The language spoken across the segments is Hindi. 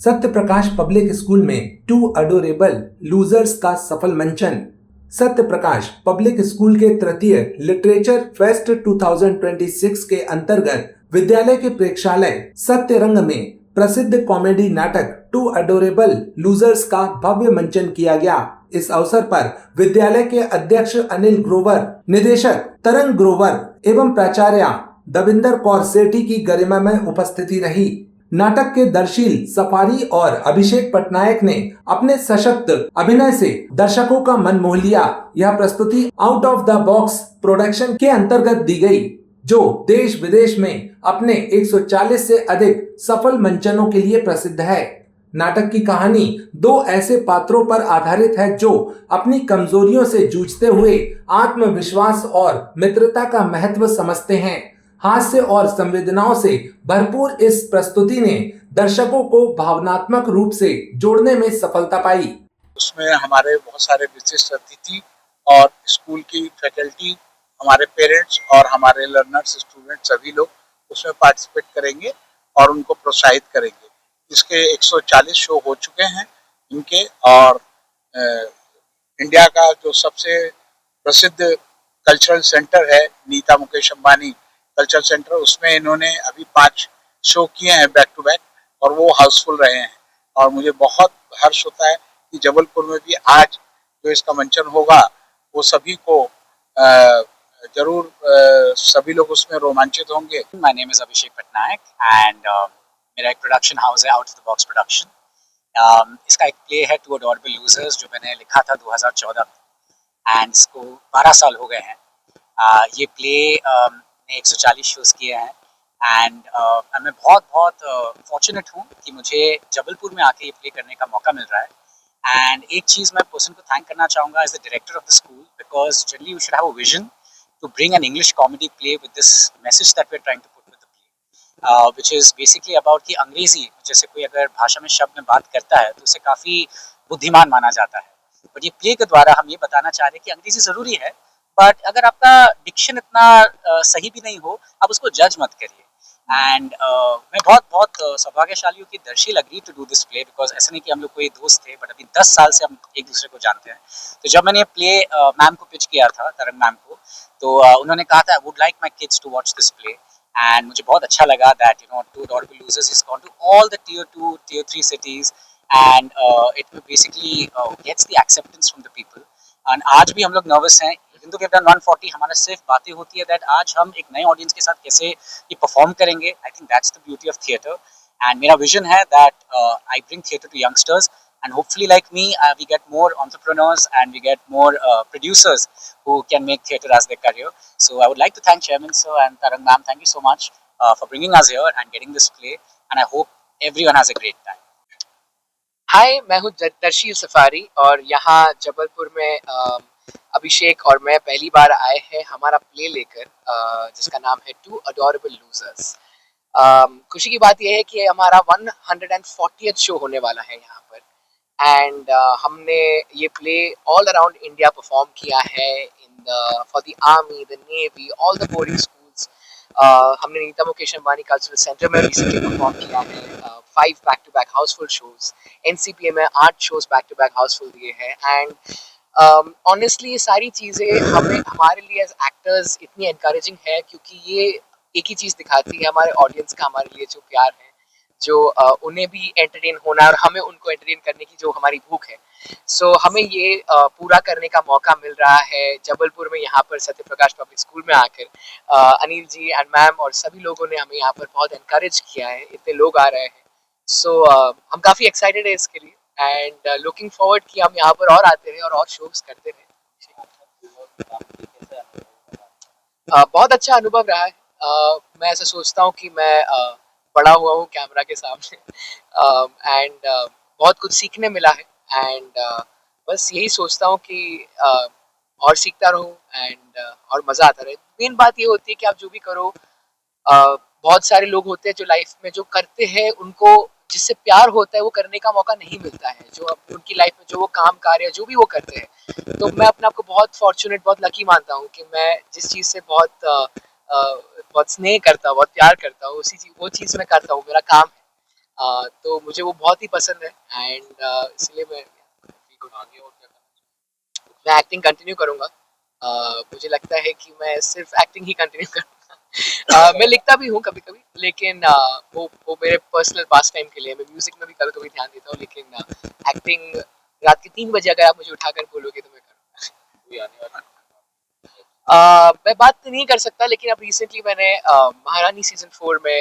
सत्य प्रकाश पब्लिक स्कूल में टू अडोरेबल लूजर्स का सफल मंचन। सत्य प्रकाश पब्लिक स्कूल के तृतीय लिटरेचर फेस्ट 2026 के अंतर्गत विद्यालय के प्रेक्षालय सत्य रंग में प्रसिद्ध कॉमेडी नाटक टू अडोरेबल लूजर्स का भव्य मंचन किया गया। इस अवसर पर विद्यालय के अध्यक्ष अनिल ग्रोवर, निदेशक तरंग ग्रोवर एवं प्राचार्य दविंदर कौर सेठी की गरिमामय उपस्थिति रही। नाटक के दर्शील सफारी और अभिषेक पटनायक ने अपने सशक्त अभिनय से दर्शकों का मन मोह लिया। यह प्रस्तुति out of the box production के अंतर्गत दी गई, जो देश विदेश में अपने 140 से अधिक सफल मंचनों के लिए प्रसिद्ध है। नाटक की कहानी दो ऐसे पात्रों पर आधारित है जो अपनी कमजोरियों से जूझते हुए आत्मविश्वास और मित्रता का महत्व समझते हैं। हास्य और संवेदनाओं से भरपूर इस प्रस्तुति ने दर्शकों को भावनात्मक रूप से जोड़ने में सफलता पाई। उसमें हमारे बहुत सारे विशिष्ट अतिथि और स्कूल की फैकल्टी, हमारे पेरेंट्स और हमारे लर्नर्स, स्टूडेंट सभी लोग उसमें पार्टिसिपेट करेंगे और उनको प्रोत्साहित करेंगे। इसके 140 शो हो चुके हैं इनके, और इंडिया का जो सबसे प्रसिद्ध कल्चरल सेंटर है नीता मुकेश अंबानी कल्चरल सेंटर, उसमें इन्होंने अभी 5 शो किए हैं बैक टू बैक, और वो हाउसफुल रहे हैं। और मुझे बहुत हर्ष होता है कि जबलपुर में भी आज जो इसका मंचन होगा वो सभी को जरूर सभी लोग उसमें रोमांचित होंगे। My name is Abhishek Patnaik and मेरा एक प्रोडक्शन हाउस है out of the box production. इसका एक प्ले है टू अडोरेबल लूजर्स जो मैंने लिखा था 2014 में, एंड इसको 12 साल हो गए हैं। ये प्ले ने 140 शोज़ किए हैं, एंड मैं बहुत बहुत फॉर्चुनेट हूँ कि मुझे जबलपुर में आके ये प्ले करने का मौका मिल रहा है। एंड एक चीज़ मैं पर्सन को थैंक करना चाहूँगा as the director of the school, because generally you should have a vision to bring an English comedy play with this message that we're trying to put with the play, which is basically about कि अंग्रेजी जैसे कोई अगर भाषा में शब्द में बात करता है तो उसे काफ़ी बुद्धिमान माना जाता है, बट ये प्ले के द्वारा हम ये बताना चाह रहे हैं कि अंग्रेजी ज़रूरी है, बट अगर आपका डिक्शन इतना सही भी नहीं हो, आप उसको जज मत करिए। एंड मैं बहुत बहुत सौभाग्यशाली हूँ कि Darsheel agree to do this play, because ऐसा नहीं कि हम लोग कोई दोस्त थे, बट अभी 10 साल से हम एक दूसरे को जानते हैं। तो जब मैंने ये प्ले मैम को पिच किया था, तरंग मैम को, तो उन्होंने कहा था I would like my kids to watch this play, and मुझे बहुत अच्छा लगा that two adorable losers is gone to all the tier 2 tier 3 cities, and it basically gets the acceptance from the people. And आज भी हम लोग नर्वस हैं, किंतु कि 140 हमारा सिर्फ बातें होती है दैट आज हम एक नए ऑडियंस के साथ कैसे ये परफॉर्म करेंगे। I think that's the beauty of theatre, and मेरा विजन है that I bring theatre to youngsters, and hopefully like me we get more entrepreneurs and we get more producers who can make theatre as their career. So I would like to thank Chairman sir and Tarang ma'am, thank you so much for bringing us here and getting this play, and I hope everyone has a great time. हाय, मैं हूँ दर्शील सफारी, और यहाँ जबलपुर में अभिषेक और मैं पहली बार आए हैं हमारा प्ले लेकर, जिसका नाम है टू अडोरेबल लूजर्स। खुशी की बात यह है कि हमारा 140th शो होने वाला है यहाँ पर, एंड हमने ये play all around India perform किया है for the army, the navy, all the boarding schools. हमने नीता मुकेश अंबानी कल्चरल सेंटर में रिसेंटली परफॉर्म किया है 5 back to back housefull shows, NCPA में 8 shows back to back housefull दिए हैं। एंड ऑनेस्टली ये सारी चीज़ें हमें हमारे लिए एज एक्टर्स इतनी एनकरेजिंग है, क्योंकि ये एक ही चीज़ दिखाती है हमारे ऑडियंस का हमारे लिए जो प्यार है, जो उन्हें भी एंटरटेन होना और हमें उनको एंटरटेन करने की जो हमारी भूख है। सो हमें ये पूरा करने का मौका मिल रहा है जबलपुर में, यहाँ पर सत्य प्रकाश पब्लिक स्कूल में आकर। अनिल जी एंड मैम और सभी लोगों ने हमें यहाँ पर बहुत एनकरेज किया है, इतने लोग आ रहे हैं। सो हम काफ़ी एक्साइटेड है इसके लिए, एंड लुकिंग फॉरवर्ड कि हम यहाँ पर और आते रहे और शोज करते रहे। बहुत अच्छा अनुभव रहा है। मैं ऐसा सोचता हूँ कि मैं बड़ा हुआ हूँ कैमरा के सामने, एंड बहुत कुछ सीखने मिला है, एंड बस यही सोचता हूँ कि और सीखता रहूँ एंड और मज़ा आता रहे। मेन बात ये होती है कि आप जो भी करो, बहुत सारे लोग होते हैं जो लाइफ में जो करते हैं उनको जिससे प्यार होता है वो करने का मौका नहीं मिलता है, जो उनकी लाइफ में जो वो काम कार्य जो भी वो करते हैं। तो मैं अपने आप को बहुत फॉर्चुनेट, बहुत लकी मानता हूँ कि मैं जिस चीज़ से बहुत स्नेह करता हूँ, बहुत प्यार करता हूँ, वो चीज़ मैं करता हूँ, मेरा काम है। तो मुझे वो बहुत ही पसंद है एंड इसलिए मैं एक्टिंग कंटिन्यू करूंगा। मुझे लगता है कि मैं सिर्फ एक्टिंग ही कंटिन्यू करूंगा। मैं लिखता भी हूँ कभी कभी, लेकिन वो मेरे पर्सनल पास टाइम के लिए। मैं म्यूजिक में भी कभी कभी ध्यान देता हूँ, लेकिन एक्टिंग रात के 3 बजे अगर आप मुझे उठाकर बोलोगे तो मैं करूँगा। मैं बात तो नहीं कर सकता, लेकिन अब रिसेंटली मैंने महारानी सीजन 4 में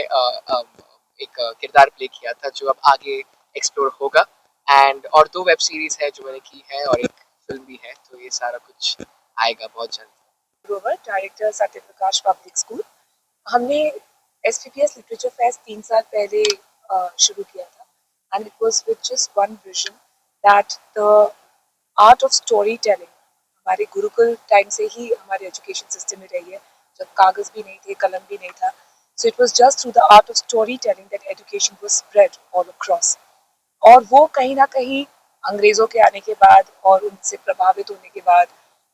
एक किरदार प्ले किया था जो अब आगे एक्सप्लोर होगा, एंड और 2 वेब सीरीज है जो मैंने की है और एक फिल्म भी है, तो ये सारा कुछ आएगा बहुत जल्द। Grover, director Satya Prakash public school. हमने SPPS लिटरेचर फेस्ट 3 साल पहले शुरू किया था, and it was with just one vision that the art of story telling हमारे गुरुकुल टाइम से ही हमारे एजुकेशन सिस्टम में रही है, जब कागज भी नहीं थे, कलम भी नहीं था। So it was just through the art of story telling that education was spread all across. और वो कहीं ना कहीं अंग्रेज़ों के आने के बाद और उनसे प्रभावित होने के बाद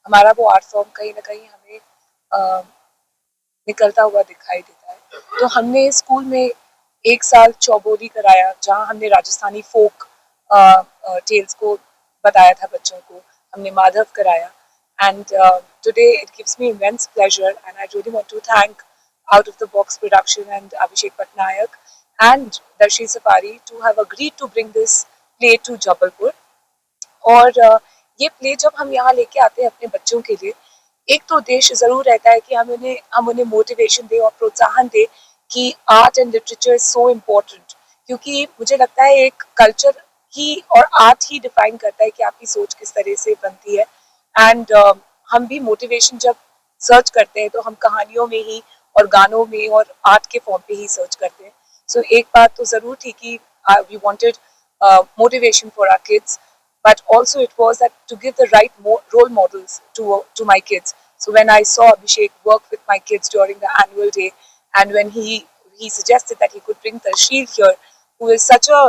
हमारा वो आर्ट फॉर्म कहीं ना कहीं हमें निकलता हुआ दिखाई देता है। तो हमने स्कूल में 1 साल चौबोली कराया, जहाँ हमने राजस्थानी फोक टेल्स को बताया था बच्चों को। हमने माधव कराया, and today it gives me immense pleasure and I really want to thank out of the box production and Abhishek Patnaik and Darshi Safari to have agreed to bring this play to Jabalpur. और ये प्ले जब हम यहाँ लेके आते हैं अपने बच्चों के लिए, एक तो उद्देश्य ज़रूर रहता है कि हम उन्हें मोटिवेशन दें और प्रोत्साहन दें कि art and literature is so important, क्योंकि मुझे लगता है एक कल्चर ही और आर्ट ही डिफाइन करता है कि आपकी सोच किस तरह से बनती है। एंड हम भी मोटिवेशन जब सर्च करते हैं तो हम कहानियों में ही और गानों में और आर्ट के फॉर्म पे ही सर्च करते हैं। सो एक बात तो ज़रूर थी कि we wanted motivation for our kids, but also it was that to give the right role models to my kids. So when I saw Abhishek work with my kids during the annual day, and when he suggested that he could bring Tarshil here, who is such a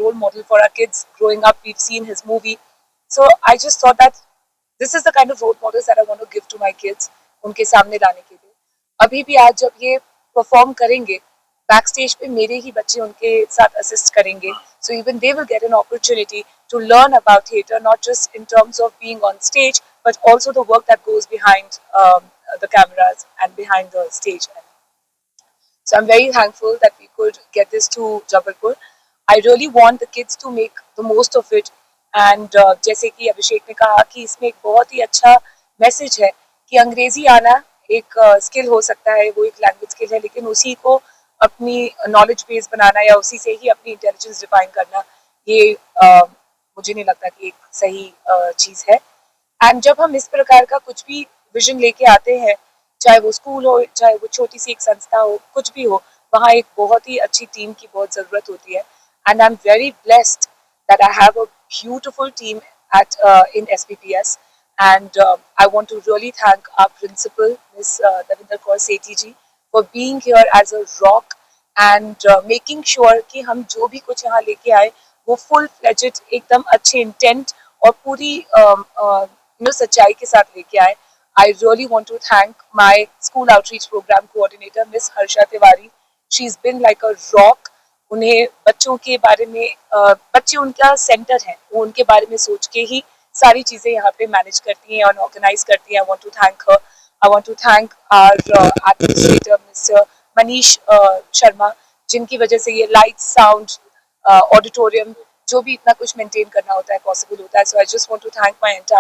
role model for our kids growing up, we've seen his movie. So I just thought that this is the kind of role models that I want to give to my kids, उनके सामने लाने के लिए। अभी भी आज जब ये परफॉर्म करेंगे बैक स्टेज पे, मेरे ही बच्चे उनके साथ असिस्ट करेंगे, so even they will get an opportunity to learn about theatre, not just in terms of being on stage, but also the work that goes behind the cameras and behind the stage. So I'm very thankful that we could get this to Jabalpur. I really want the kids to make the most of it. And जैसे कि अभिषेक ने कहा कि इसमें एक बहुत ही अच्छा मैसेज है कि अंग्रेजी आना एक स्किल हो सकता है, वो एक लैंग्वेज स्किल है, लेकिन उसी को अपनी नॉलेज बेस बनाना या उसी से ही अपनी इंटेलिजेंस डिफाइन करना, ये मुझे नहीं लगता कि एक सही चीज़ है। एंड जब हम इस प्रकार का कुछ भी विजन लेके आते हैं, चाहे वो स्कूल हो, चाहे वो छोटी सी एक संस्था हो, कुछ भी हो, वहाँ एक बहुत ही अच्छी टीम की बहुत ज़रूरत होती है। And I am very blessed that I have a beautiful team at in SPPS, and I want to really thank our principal, Ms. Davinder Kaur Sethi ji, for being here as a rock and making sure कि हम जो भी कुछ यहाँ लेके आए वो फुल फ्लेजेड एकदम अच्छे इंटेंट और पूरी सच्चाई के साथ लेके आए। I really want to thank my school outreach programme coordinator miss Harsha Tiwari. She is been like a rock. उन्हें बच्चों के बारे में बच्चे उनका सेंटर है, वो उनके बारे में सोच के ही सारी चीज़ें यहाँ पे मैनेज करती हैं और ऑर्गेनाइज करती हैं। I want to thank her. I want to thank our administrator mister Manish Sharma, जिनकी वजह से ये लाइट साउंड ऑडिटोरियम जो भी इतना कुछ मेंटेन करना होता है पॉसिबल होता है। So I just want to thank my entire